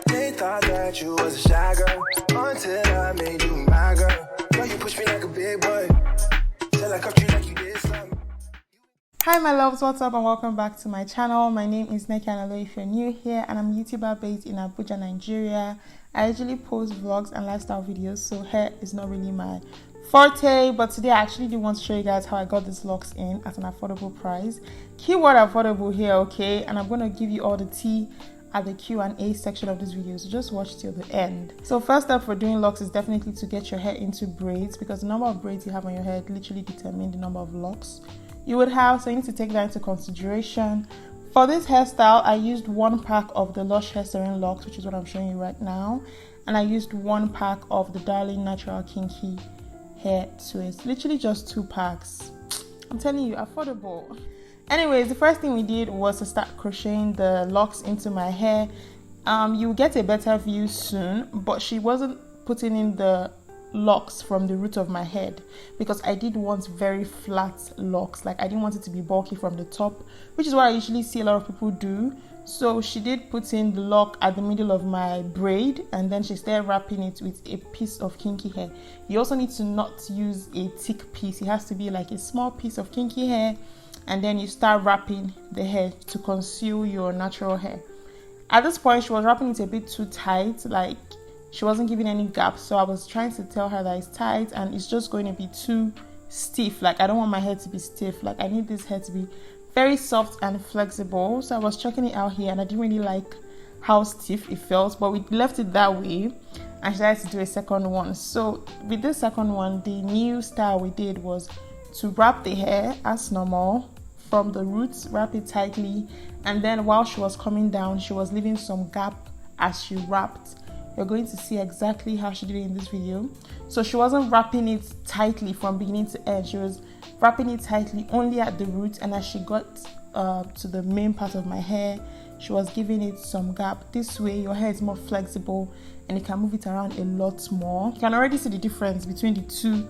They thought that you was a shy girl until I made you my girl. Girl, you push me like a big boy. Till I cuffed you like you did something. Hi my loves, what's up and welcome back to my channel. My name is Nekky Anolue if you're new here, and I'm a YouTuber based in Abuja, Nigeria. I usually post vlogs and lifestyle videos, so hair is not really my forte, but today I actually do want to show you guys how I got this locks in at an affordable price. Keyword affordable here, okay? And I'm going to give you all the tea at the Q&A section of this video, so just watch till the end. So first step for doing locks is definitely to get your hair into braids, because the number of braids you have on your head literally determine the number of locks you would have, so you need to take that into consideration. For this hairstyle, I used 1 pack of the Lush hair seren locks, which is what I'm showing you right now, and I used 1 pack of the Darling Natural Kinky hair twist. Literally just 2 packs. I'm telling you, affordable. Anyways, the first thing we did was to start crocheting the locks into my hair. You'll get a better view soon, but she wasn't putting in the locks from the root of my head because I did want very flat locks. Like, I didn't want it to be bulky from the top, which is what I usually see a lot of people do. So she did put in the lock at the middle of my braid, and then she started wrapping it with a piece of kinky hair. You also need to not use a thick piece. It has to be like a small piece of kinky hair, and then you start wrapping the hair to conceal your natural hair. At this point, she was wrapping it a bit too tight, like she wasn't giving any gaps, so I was trying to tell her that it's tight and it's just going to be too stiff. Like, I don't want my hair to be stiff. Like, I need this hair to be very soft and flexible. So I was checking it out here and I didn't really like how stiff it felt, but we left it that way and she decided to do a second one. So with this second one, the new style we did was to wrap the hair as normal from the roots, wrap it tightly, and then while she was coming down, she was leaving some gap as she wrapped. You're going to see exactly how she did it in this video. So she wasn't wrapping it tightly from beginning to end. She was wrapping it tightly only at the root, and as she got to the main part of my hair, she was giving it some gap. This way your hair is more flexible and you can move it around a lot more. You can already see the difference between the two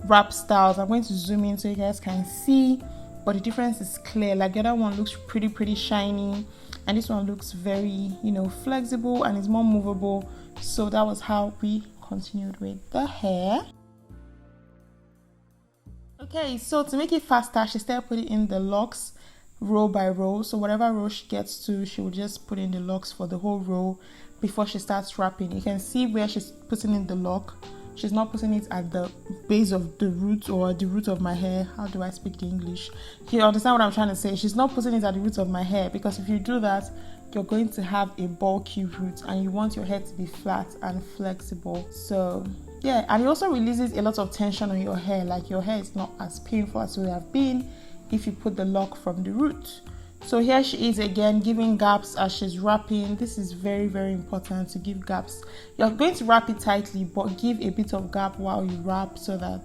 wrap styles. I'm going to zoom in so you guys can see, but the difference is clear. Like, the other one looks pretty shiny, and this one looks very, flexible and is more movable. So that was how we continued with the hair. Okay, so to make it faster, she started putting in the locks row by row. So whatever row she gets to, she will just put in the locks for the whole row before she starts wrapping. You can see where she's putting in the lock. She's not putting it at the base of the root or the root of my hair. How do I speak the English? You understand what I'm trying to say? She's not putting it at the root of my hair, because if you do that, you're going to have a bulky root and you want your hair to be flat and flexible. So yeah, and it also releases a lot of tension on your hair. Like, your hair is not as painful as it would have been if you put the lock from the root. So here she is again, giving gaps as she's wrapping. This is very important, to give gaps. You're going to wrap it tightly, but give a bit of gap while you wrap, so that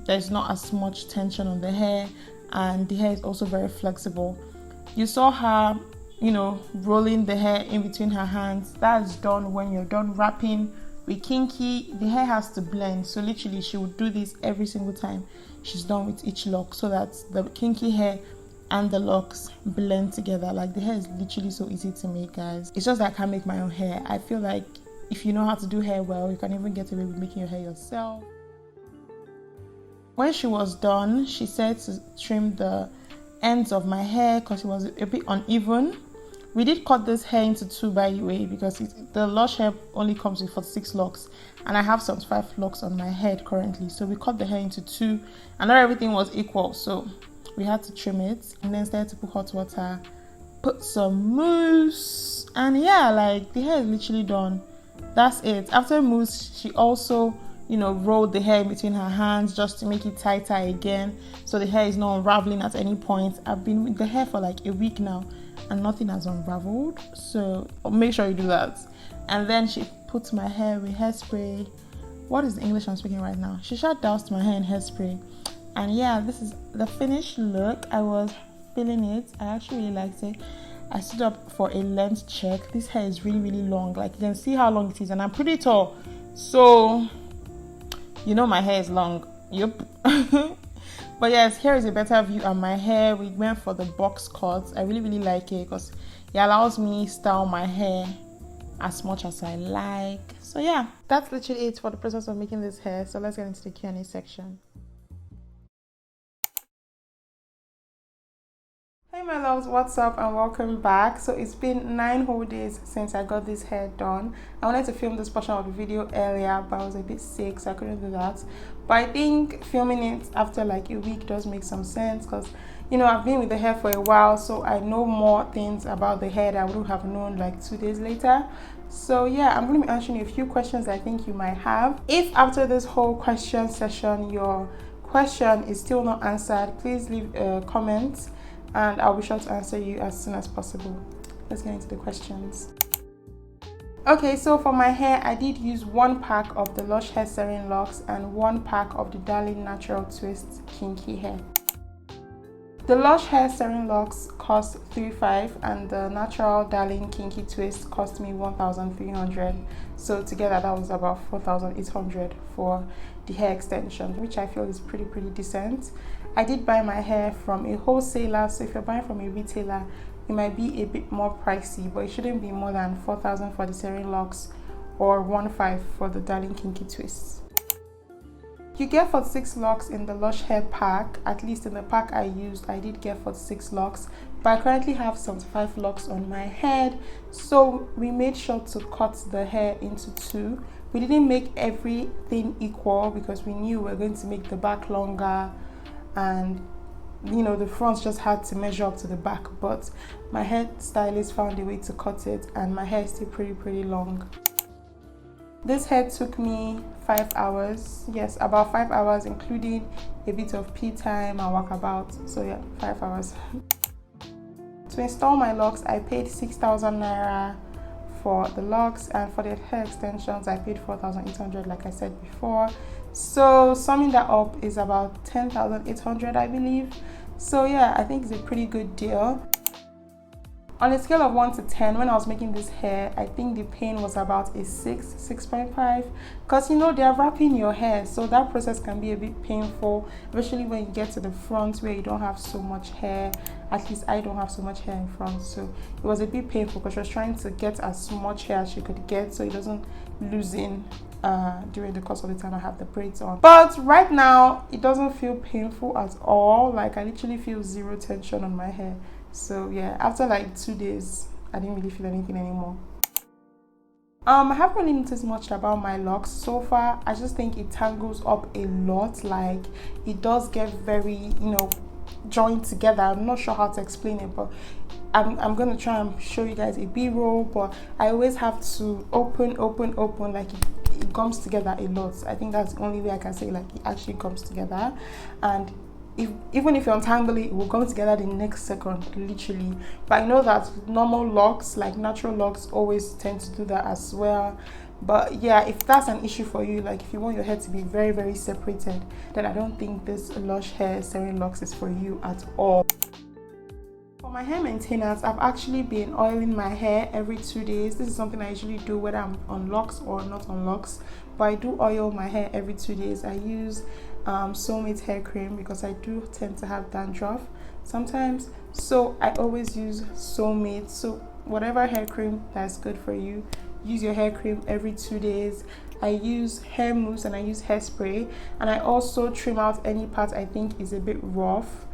there's not as much tension on the hair, and the hair is also very flexible. You saw her rolling the hair in between her hands. That's done when you're done wrapping. With kinky, the hair has to blend, so literally she would do this every single time she's done with each lock, so that the kinky hair and the locks blend together. Like, the hair is literally so easy to make, guys. It's just that I can't make my own hair. I feel like if you know how to do hair well, you can even get away with making your hair yourself. When she was done, she said to trim the ends of my hair because it was a bit uneven. We did cut this hair into 2, by the way, because the Lush hair only comes with 46 locks, and I have 75 locks on my head currently. So we cut the hair into 2, and not everything was equal, so we had to trim it, and then started to put hot water, put some mousse, and yeah, like, the hair is literally done. That's it. After mousse, she also rolled the hair in between her hands just to make it tighter again, so the hair is not unraveling at any point. I've been with the hair for like a week now and nothing has unraveled, so make sure you do that. And then she puts my hair with hairspray. What is the English I'm speaking right now? She doused my hair in hairspray. And yeah, this is the finished look. I was feeling it. I actually really liked it. I stood up for a length check. This hair is really long. Like, you can see how long it is, and I'm pretty tall, so my hair is long. Yep. But yes, here is a better view on my hair. We went for the box cut. I really like it because it allows me style my hair as much as I like. So yeah, that's literally it for the process of making this hair. So let's get into the Q&A section. Hey my loves, what's up and welcome back. So it's been 9 whole days since I got this hair done. I wanted to film this portion of the video earlier, but I was a bit sick, so I couldn't do that. But I think filming it after like a week does make some sense, because you know, I've been with the hair for a while, so I know more things about the hair that I would have known like 2 days later. So yeah, I'm going to be answering a few questions I think you might have. If after this whole question session your question is still not answered, please leave a comment and I'll be sure to answer you as soon as possible. Let's get into the questions. Okay, so for my hair, I did use 1 pack of the Lush Hair Seren Locks and 1 pack of the Darling Natural Twist Kinky Hair. The Lush Hair Seren Locks cost $3,500 and the Natural Darling Kinky Twist cost me $1,300. So together that was about $4,800 for the hair extension, which I feel is pretty decent. I did buy my hair from a wholesaler, so if you're buying from a retailer, it might be a bit more pricey, but it shouldn't be more than $4,000 for the Seren Locks or $1,500 for the Darling Kinky Twists. You get 46 locks in the Lush Hair pack. At least in the pack I used, I did get 46 locks, but I currently have 75 locks on my head, so we made sure to cut the hair into 2. We didn't make everything equal because we knew we were going to make the back longer, and you know, the fronts just had to measure up to the back, but my hair stylist found a way to cut it and my hair is still pretty long. This hair took me 5 hours. Yes, about 5 hours, including a bit of pee time and walkabout. So yeah, 5 hours. To install my locks, I paid 6,000 naira for the locks, and for the hair extensions I paid 4,800 like I said before. So summing that up is about 10,800 I believe. So yeah, I think it's a pretty good deal. On a scale of 1 to 10, when I was making this hair, I think the pain was about a 6.5, because you know they're wrapping your hair, so that process can be a bit painful, especially when you get to the front where you don't have so much hair. At least I don't have so much hair in front, so it was a bit painful because she was trying to get as much hair as she could get so it doesn't loosen during the course of the time I have the braids on. But right now it doesn't feel painful at all. Like I literally feel zero tension on my hair. So yeah, after like 2 days I didn't really feel anything anymore. I haven't really noticed much about my locks so far. I just think it tangles up a lot. Like it does get very, you know, joined together. I'm not sure how to explain it, but I'm gonna try and show you guys a b-roll. But I always have to open like it comes together a lot. I think that's the only way I can say like it actually comes together. And even if you untangle it, it will come together the next second, literally. But I know that normal locks, like natural locks, always tend to do that as well. But yeah, if that's an issue for you, like if you want your hair to be very separated, then I don't think this Lush Hair Seren Locks is for you at all. For my hair maintenance, I've actually been oiling my hair every 2 days. This is something I usually do whether I'm on locks or not on locks, but I do oil my hair every 2 days. I use Soulmate hair cream because I do tend to have dandruff sometimes, so I always use Soulmate. So whatever hair cream that's good for you, use your hair cream every 2 days. I use hair mousse and I use hairspray, and I also trim out any part I think is a bit rough.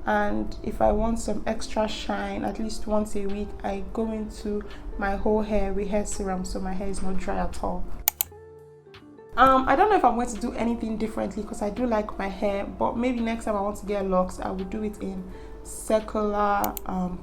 And if I want some extra shine, at least once a week I go into my whole hair with hair serum so my hair is not dry at all. I don't know if I'm going to do anything differently because I do like my hair, but maybe next time I want to get locks I will do it in circular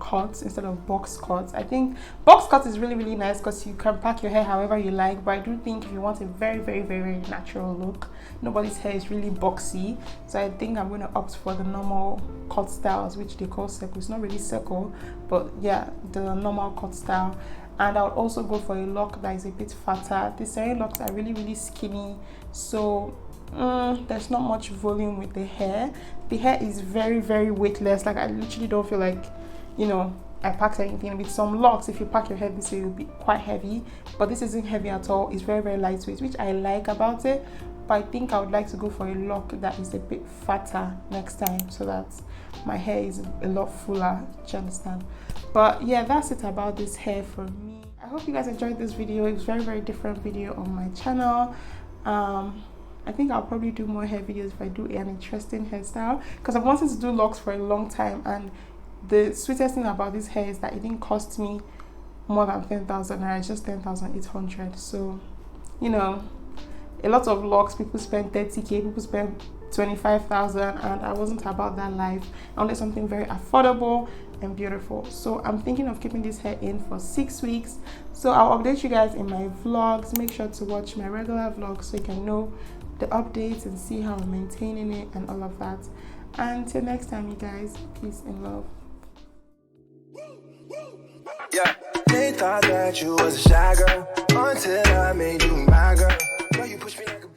cuts instead of box cuts. I think box cut is really nice because you can pack your hair however you like, but I do think if you want a very natural look, nobody's hair is really boxy, so I think I'm going to opt for the normal cut styles, which they call circle. It's not really circle, but yeah, the normal cut style. And I would also go for a lock that is a bit fatter. The Seren locks are really skinny, so there's not much volume with the hair. The hair is very weightless. Like I literally don't feel like, you know, I packed anything. With some locks, if you pack your hair this way, it will be quite heavy, but this isn't heavy at all. It's very lightweight, which I like about it. But I think I would like to go for a lock that is a bit fatter next time, so that my hair is a lot fuller. Do you understand? But yeah, that's it about this hair for me. I I hope you guys enjoyed this video. It was very different video on my channel. I think I'll probably do more hair videos if I do an interesting hairstyle, because I've wanted to do locks for a long time, and the sweetest thing about this hair is that it didn't cost me more than 10,000 naira. It's just 10,800. So, you know, a lot of locks, people spend 30k, people spend 25,000, and I wasn't about that life. I wanted something very affordable and beautiful. So I'm thinking of keeping this hair in for 6 weeks. So I'll update you guys in my vlogs. Make sure to watch my regular vlogs so you can know the updates and see how I'm maintaining it and all of that. And until next time, you guys, peace and love. Yeah, they thought that you was a shy girl until I made you my girl. Girl, you pushed me like a